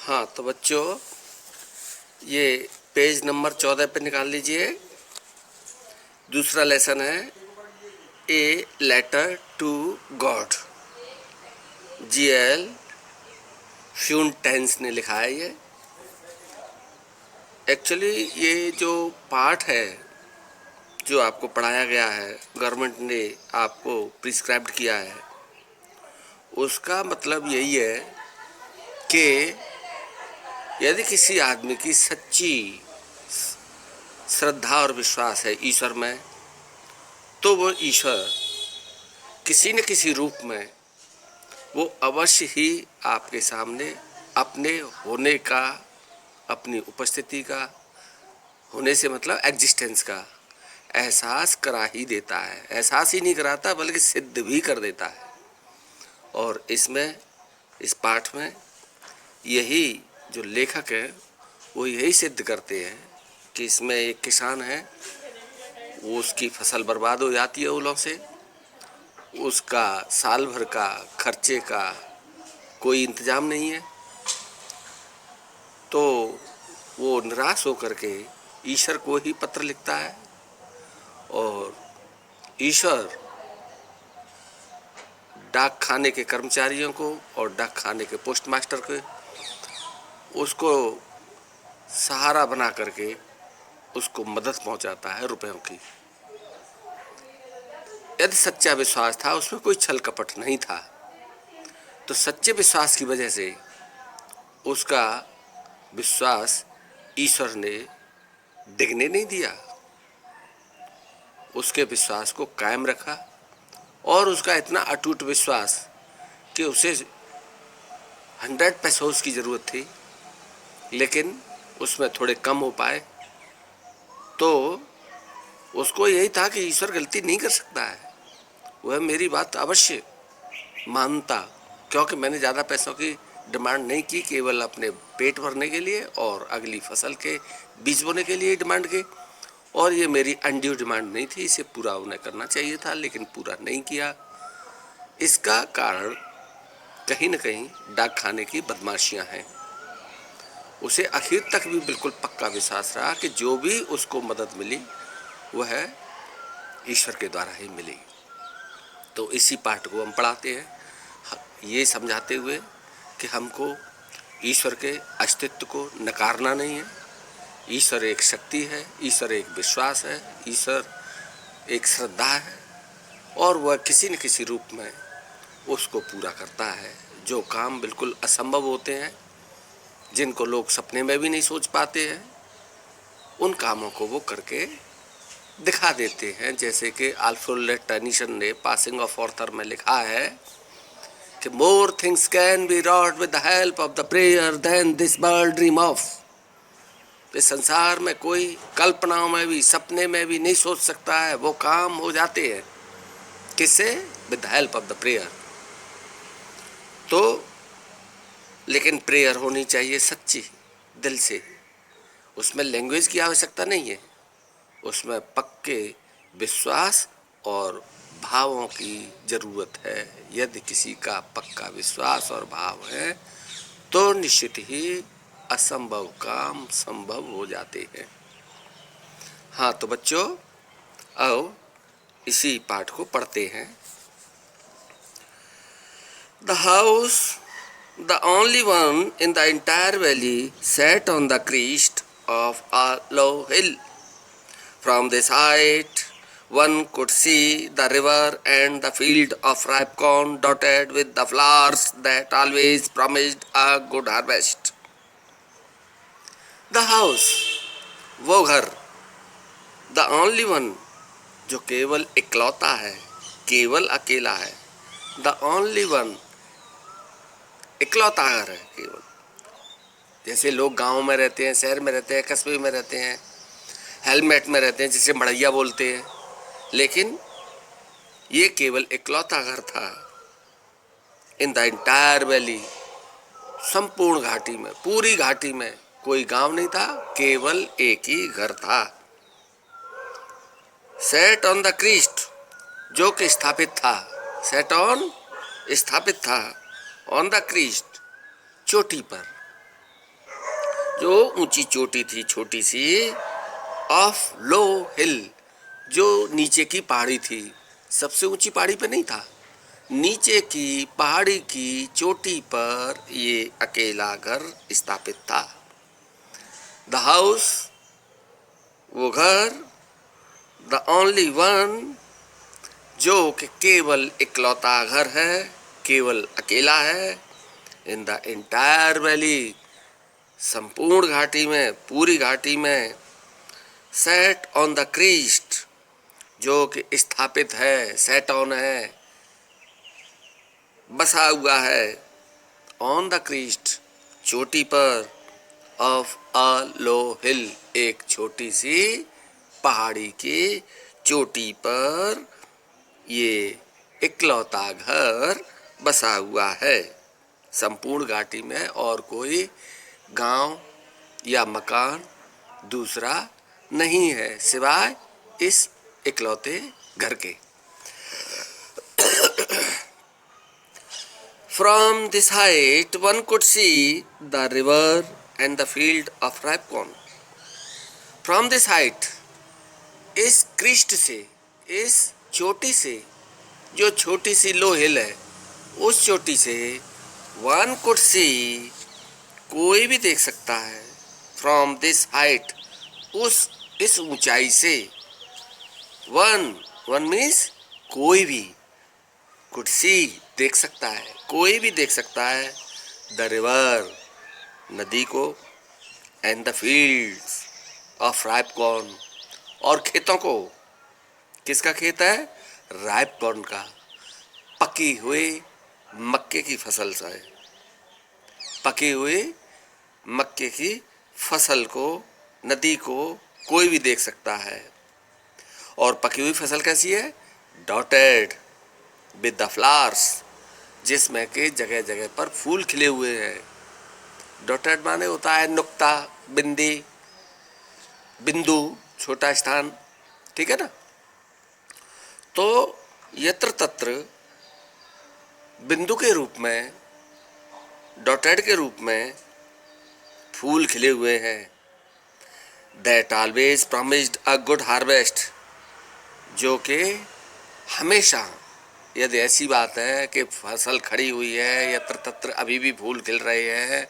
हाँ तो बच्चों, ये पेज नंबर 14 पे निकाल लीजिए। दूसरा लेसन है a letter to God. GL Fuentes ने लिखा है ये। एक्चुअली ये जो पाठ है जो आपको पढ़ाया गया है, गवर्नमेंट ने आपको प्रिस्क्राइब्ड किया है, उसका मतलब यही है कि यदि किसी आदमी की सच्ची श्रद्धा और विश्वास है ईश्वर में, तो वो ईश्वर किसी न किसी रूप में वो अवश्य ही आपके सामने अपने होने का, अपनी उपस्थिति का, होने से मतलब एग्जिस्टेंस का एहसास करा ही देता है। एहसास ही नहीं कराता बल्कि सिद्ध भी कर देता है। और इसमें, इस पाठ में यही जो लेखक है वो यही सिद्ध करते हैं कि इसमें एक किसान है, वो उसकी फसल बर्बाद हो जाती है ओलों से, उसका साल भर का खर्चे का कोई इंतजाम नहीं है, तो वो निराश होकर के ईश्वर को ही पत्र लिखता है और ईश्वर डाक खाने के कर्मचारियों को और डाक खाने के पोस्ट मास्टर को उसको सहारा बना करके उसको मदद पहुंचाता है रुपयों की। यदि सच्चा विश्वास था, उसमें कोई छल कपट नहीं था, तो सच्चे विश्वास की वजह से उसका विश्वास ईश्वर ने डिगने नहीं दिया, उसके विश्वास को कायम रखा। और उसका इतना अटूट विश्वास कि उसे 100 पैसों की ज़रूरत थी, लेकिन उसमें थोड़े कम हो पाए, तो उसको यही था कि ईश्वर गलती नहीं कर सकता है, वह मेरी बात अवश्य मानता, क्योंकि मैंने ज़्यादा पैसों की डिमांड नहीं की, केवल अपने पेट भरने के लिए और अगली फसल के बीज बोने के लिए डिमांड की। और ये मेरी अनड्यू डिमांड नहीं थी, इसे पूरा उन्हें करना चाहिए था, लेकिन पूरा नहीं किया। इसका कारण कहीं न कहीं डाक खाने की बदमाशियां हैं। उसे आखिर तक भी बिल्कुल पक्का विश्वास रहा कि जो भी उसको मदद मिली वह ईश्वर के द्वारा ही मिली। तो इसी पाठ को हम पढ़ाते हैं, ये समझाते हुए कि हमको ईश्वर के अस्तित्व को नकारना नहीं है। ईश्वर एक शक्ति है, ईश्वर एक विश्वास है, ईश्वर एक श्रद्धा है, और वह किसी न किसी रूप में उसको पूरा करता है। जो काम बिल्कुल असंभव होते हैं, जिनको लोग सपने में भी नहीं सोच पाते हैं, उन कामों को वो करके दिखा देते हैं। जैसे कि अल्फ्रेड टेनिसन ने पासिंग ऑफ ऑर्थर में लिखा है कि more things can be wrought with the help of the prayer than this world dream of. इस संसार में कोई कल्पनाओं में भी, सपने में भी नहीं सोच सकता है, वो काम हो जाते हैं। किससे? With the help of the prayer. तो लेकिन प्रेयर होनी चाहिए सच्ची, दिल से। उसमें लैंग्वेज की आवश्यकता नहीं है, उसमें पक्के विश्वास और भावों की जरूरत है। यदि किसी का पक्का विश्वास और भाव है तो निश्चित ही असंभव काम संभव हो जाते हैं। हाँ तो बच्चों, आओ इसी पाठ को पढ़ते हैं। The house, the only one in the entire valley, sat on the crest of a low hill. From this height, one could see the river and the field of ripe corn dotted with the flowers that always promised a good harvest. The house, वो घर, the only one, जो केवल इकलौता है, केवल अकेला है, the only one, इकलौता घर है केवल। जैसे लोग गांव में रहते हैं, शहर में रहते हैं, कस्बे में रहते हैं, हेलमेट में रहते हैं, जिसे मड़ैया बोलते हैं, लेकिन ये केवल इकलौता घर था इन द एंटायर वैली, संपूर्ण घाटी में, पूरी घाटी में कोई गांव नहीं था, केवल एक ही घर था। सेट ऑन द क्रीस्ट, जो कि स्थापित था, सेट ऑन, स्थापित था, ऑन द क्रीस्ट, चोटी पर, जो ऊंची चोटी थी छोटी सी, ऑफ लो हिल, जो नीचे की पहाड़ी थी, सबसे ऊंची पहाड़ी पे नहीं था, नीचे की पहाड़ी की चोटी पर ये अकेला घर स्थापित था। द हाउस, वो घर, द ओनली वन, जो कि केवल इकलौता घर है, केवल अकेला है, इन द एंटायर वैली, संपूर्ण घाटी में, पूरी घाटी में, सेट ऑन द क्रीस्ट, जो कि स्थापित है, सेट ऑन है, बसा हुआ है, ऑन द क्रीस्ट, चोटी पर, ऑफ अ लो हिल, एक छोटी सी पहाड़ी की चोटी पर ये इकलौता घर बसा हुआ है। संपूर्ण घाटी में और कोई गांव या मकान दूसरा नहीं है सिवाय इस इकलौते घर के। From this height one could see the river and the field of ripe corn. From this height, इस क्रिस्ट से, इस चोटी से, जो छोटी सी लो हिल है, उस चोटी से वन कुड सी, कोई भी देख सकता है, फ्रॉम दिस हाइट, इस ऊंचाई से, वन मीन्स कोई भी, कुड सी देख सकता है, कोई भी देख सकता है, द रिवर, नदी को, and the fields of ripe corn, और खेतों को। किसका खेत है? राइप कॉर्न का, पकी हुई मक्के की फसल से, पकी हुई मक्के की फसल को, नदी को कोई भी देख सकता है। और पकी हुई फसल कैसी है? डॉटेड विद द फ्लावर्स, जिसमें के जगह जगह पर फूल खिले हुए हैं। डॉटेड माने होता है नुक्ता, बिंदी, बिंदु, छोटा स्थान, ठीक है ना। तो यत्र तत्र बिंदु के रूप में, डॉटेड के रूप में फूल खिले हुए हैं। That always promised a good harvest, जो कि हमेशा, यदि ऐसी बात है कि फसल खड़ी हुई है, यत्र तत्र अभी भी फूल खिल रहे हैं,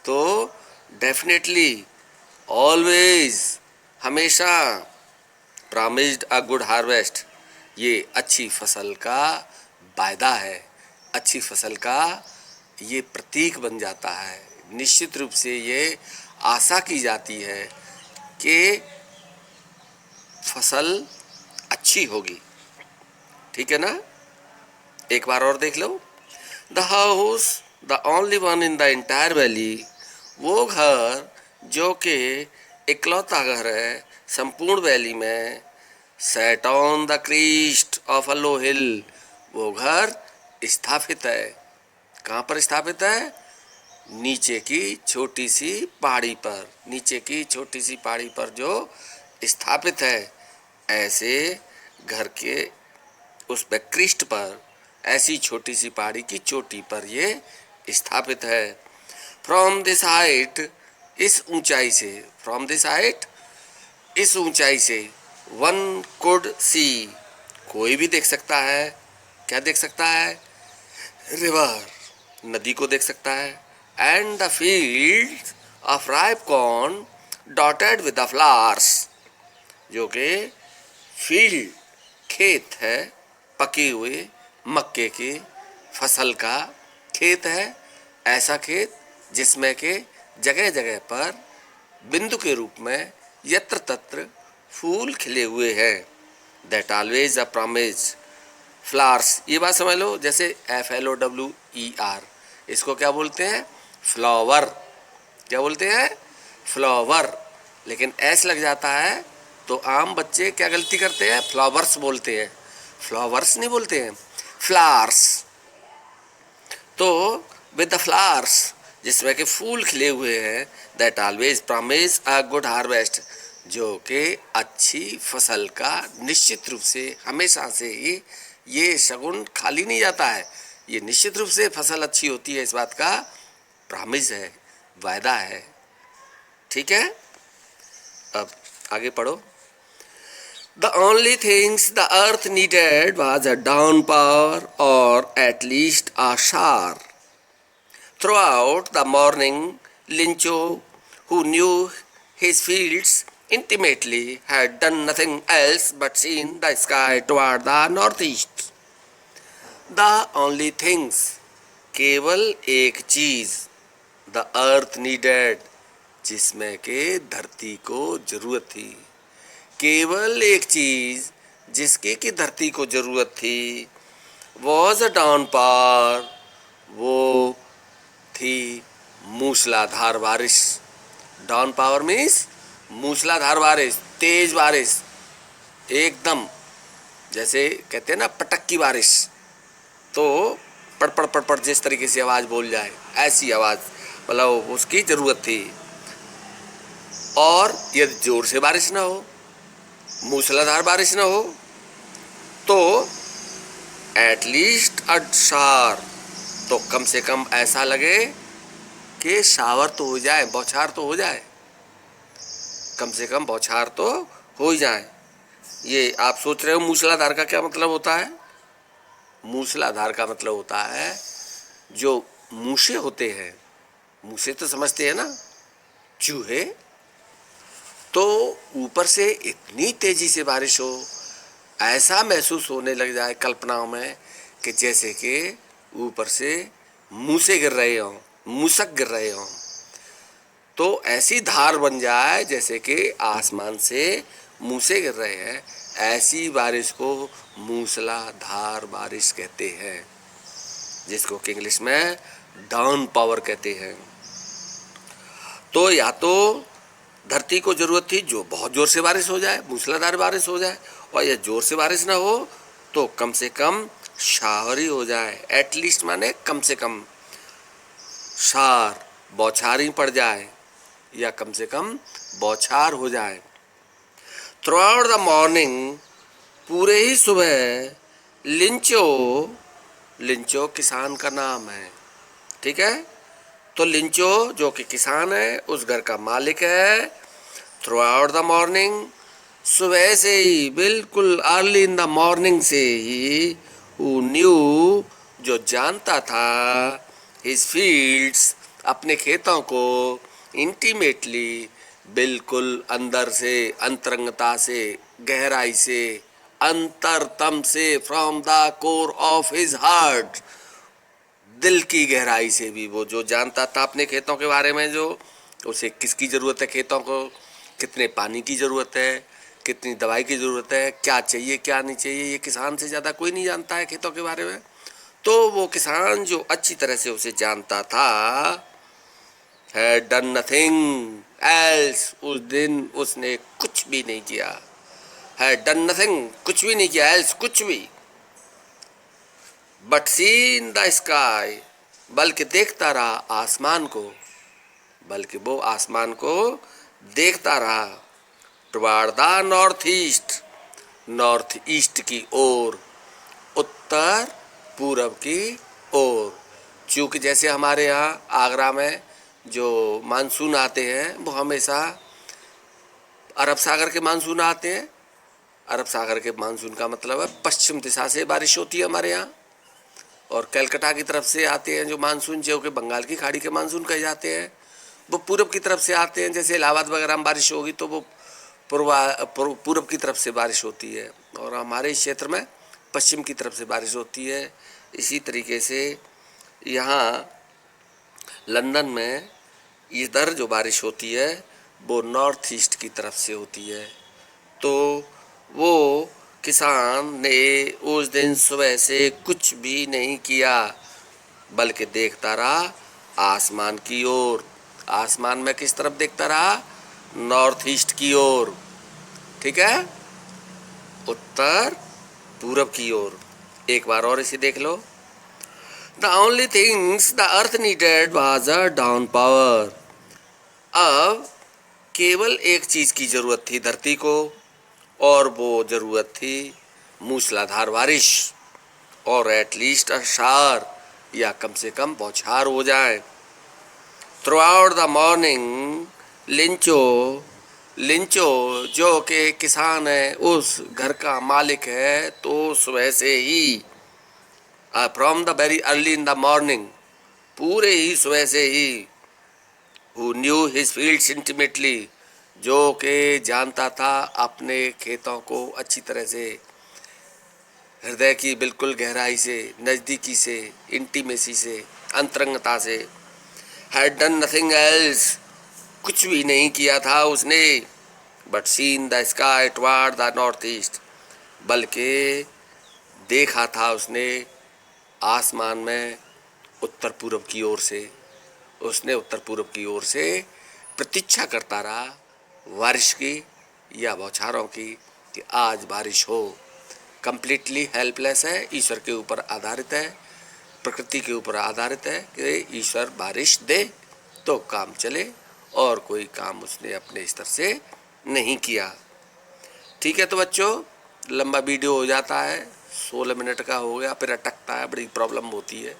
तो डेफिनेटली, ऑलवेज, हमेशा, प्रॉमिस्ड अ गुड हार्वेस्ट, ये अच्छी फसल का वायदा है, अच्छी फसल का ये प्रतीक बन जाता है। निश्चित रूप से ये आशा की जाती है कि फसल अच्छी होगी, ठीक है ना। एक बार और देख लो, the house, the only one in the entire valley, वो घर जो कि इकलौता घर है संपूर्ण वैली में, set on the crest of a low hill, वो घर स्थापित है। कहाँ पर स्थापित है? नीचे की छोटी सी पहाड़ी पर, नीचे की छोटी सी पहाड़ी पर जो स्थापित है। ऐसे घर के उस पे क्रिस्ट पर, ऐसी छोटी सी पहाड़ी की चोटी पर ये स्थापित है। फ्रॉम दिस हाइट, इस ऊंचाई से, फ्रॉम दिस हाइट, इस ऊंचाई से, वन कुड सी, कोई भी देख सकता है। क्या देख सकता है? रिवर, नदी को देख सकता है, and the field of ripe corn dotted with the flowers, जो कि फील्ड, खेत है, पकी हुई मक्के की फसल का खेत है। ऐसा खेत जिसमें के जगह जगह पर बिंदु के रूप में यत्र तत्र फूल खिले हुए हैं। That always a promise flowers, ये बात समझ लो, जैसे FLOWER, इसको क्या बोलते हैं? फ्लावर। क्या बोलते हैं? फ्लावर। लेकिन एस लग जाता है तो आम बच्चे क्या गलती करते हैं? फ्लावर्स बोलते हैं, फ्लावर्स नहीं बोलते हैं, फ्लावर्स। तो विद द फ्लावर्स, जिसमें के फूल खिले हुए हैं, that always promise a good harvest, जो कि अच्छी फसल का निश्चित रूप से, हमेशा से ही ये शगुन खाली नहीं जाता है। ये निश्चित रूप से फसल अच्छी होती है, इस बात का प्रॉमिस है, वायदा है। ठीक है, अब आगे पढ़ो। The only things the earth needed was a downpour or at least a shower. Throughout the morning, Lincho, who knew his fields intimately, had done nothing else but seen the sky toward the northeast. The only things, केवल एक चीज, the earth needed, जिसमें के धरती को जरूरत थी, केवल एक चीज जिसकी की धरती को जरूरत थी, वॉज अ डाउनपावर, वो थी मूसलाधार बारिश। डाउन पावर मीन्स मूसलाधार बारिश, तेज बारिश, एकदम जैसे कहते हैं ना पटक की बारिश, तो पड़ पड़ पड़ जिस तरीके से आवाज बोल जाए, ऐसी आवाज मतलब उसकी जरूरत थी। और यदि जोर से बारिश ना हो, मूसलाधार बारिश ना हो, तो एटलीस्ट अ शावर, तो कम से कम ऐसा लगे कि शावर तो हो जाए, बौछार तो हो जाए, कम से कम बौछार तो हो ही जाए। ये आप सोच रहे हो मूसलाधार का क्या मतलब होता है? मूसलाधार का मतलब होता है जो मूसे होते हैं, मूसे तो समझते हैं ना, चूहे, तो ऊपर से इतनी तेजी से बारिश हो, ऐसा महसूस होने लग जाए कल्पनाओं में कि जैसे कि ऊपर से मूसे गिर रहे हों, मूसक गिर रहे हों, तो ऐसी धार बन जाए जैसे कि आसमान से मूसे गिर रहे हैं, ऐसी बारिश को मूसलाधार बारिश कहते हैं, जिसको कि इंग्लिश में डाउन पावर कहते हैं। तो या तो धरती को जरूरत थी जो बहुत जोर से बारिश हो जाए, मूसलाधार बारिश हो जाए, और यह जोर से बारिश ना हो तो कम से कम शावर ही हो जाए। एटलीस्ट माने कम से कम शार, बौछार ही पड़ जाए, या कम से कम बौछार हो जाए। थ्रू आउट द मॉर्निंग, पूरे ही सुबह, लिंचो, लिंचो किसान का नाम है, ठीक है, तो लिंचो जो कि किसान है, उस घर का मालिक है। थ्रू आउट द मॉर्निंग, सुबह से ही, बिल्कुल अर्ली इन द मॉर्निंग से ही, हु न्यू, जो जानता था, हिज फील्ड्स, अपने खेतों को, इंटीमेटली, बिल्कुल अंदर से, अंतरंगता से, गहराई से, अंतरतम से, from the core of his heart, दिल की गहराई से भी, वो जो जानता था अपने खेतों के बारे में, जो उसे किसकी ज़रूरत है, खेतों को कितने पानी की ज़रूरत है, कितनी दवाई की ज़रूरत है, क्या चाहिए क्या नहीं चाहिए, ये किसान से ज़्यादा कोई नहीं जानता है खेतों के बारे में। तो वो किसान जो अच्छी तरह से उसे जानता था, had done nothing else, उस दिन उसने कुछ भी नहीं किया, had done nothing, कुछ भी नहीं किया, else कुछ भी, but seen the sky, बल्कि देखता रहा आसमान को, बल्कि वो आसमान को देखता रहा, toward the north east, north east की ओर, उत्तर पूरब की ओर। चूँकि जैसे हमारे यहाँ आगरा में जो मानसून आते हैं वो हमेशा अरब सागर के मानसून आते हैं। अरब सागर के मानसून का मतलब है पश्चिम दिशा से बारिश होती है हमारे यहाँ, और कलकत्ता की तरफ से आते हैं जो मानसून, जो कि बंगाल की खाड़ी के मानसून कहे जाते हैं, वो पूरब की तरफ से आते हैं। जैसे इलाहाबाद वगैरह में बारिश होगी तो वो पूरब की तरफ से बारिश होती है, और हमारे इस क्षेत्र में पश्चिम की तरफ से बारिश होती है। इसी तरीके से यहाँ लंदन में इधर जो बारिश होती है वो नॉर्थ ईस्ट की तरफ से होती है। तो वो किसान ने उस दिन सुबह से कुछ भी नहीं किया, बल्कि देखता रहा आसमान की ओर। आसमान में किस तरफ देखता रहा? नॉर्थ ईस्ट की ओर, ठीक है, उत्तर पूरब की ओर। एक बार और इसे देख लो। The only things the earth needed was a downpour. अब केवल एक चीज की जरूरत थी धरती को, और वो जरूरत थी मूसलाधार बारिश, और एटलीस्ट अ शावर, या कम से कम बौछार हो जाए। थ्रू आउट द मॉर्निंग, लिंचो लिंचो जो कि किसान है, उस घर का मालिक है, तो सुबह से ही from the very early in the morning, पूरे ही सुबह से ही, who knew his fields intimately, जो कि जानता था अपने खेतों को अच्छी तरह से, हृदय की बिल्कुल गहराई से, नज़दीकी से, इंटीमेसी से, अंतरंगता से, हैड डन नथिंग एल्स, कुछ भी नहीं किया था उसने, but seen the sky toward the north east, बल्कि देखा था उसने आसमान में उत्तर पूर्व की ओर से, उसने उत्तर पूर्व की ओर से प्रतीक्षा करता रहा बारिश की या बौछारों की, कि आज बारिश हो। कंप्लीटली हेल्पलेस है, ईश्वर के ऊपर आधारित है, प्रकृति के ऊपर आधारित है कि ईश्वर बारिश दे तो काम चले, और कोई काम उसने अपने स्तर से नहीं किया। ठीक है, तो बच्चों लंबा वीडियो हो जाता है, 16 मिनट का हो गया, फिर अटकता है, बड़ी प्रॉब्लम होती है।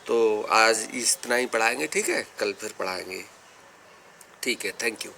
तो आज इतना ही पढ़ाएंगे, ठीक है, कल फिर पढ़ाएंगे। ठीक है, थैंक यू।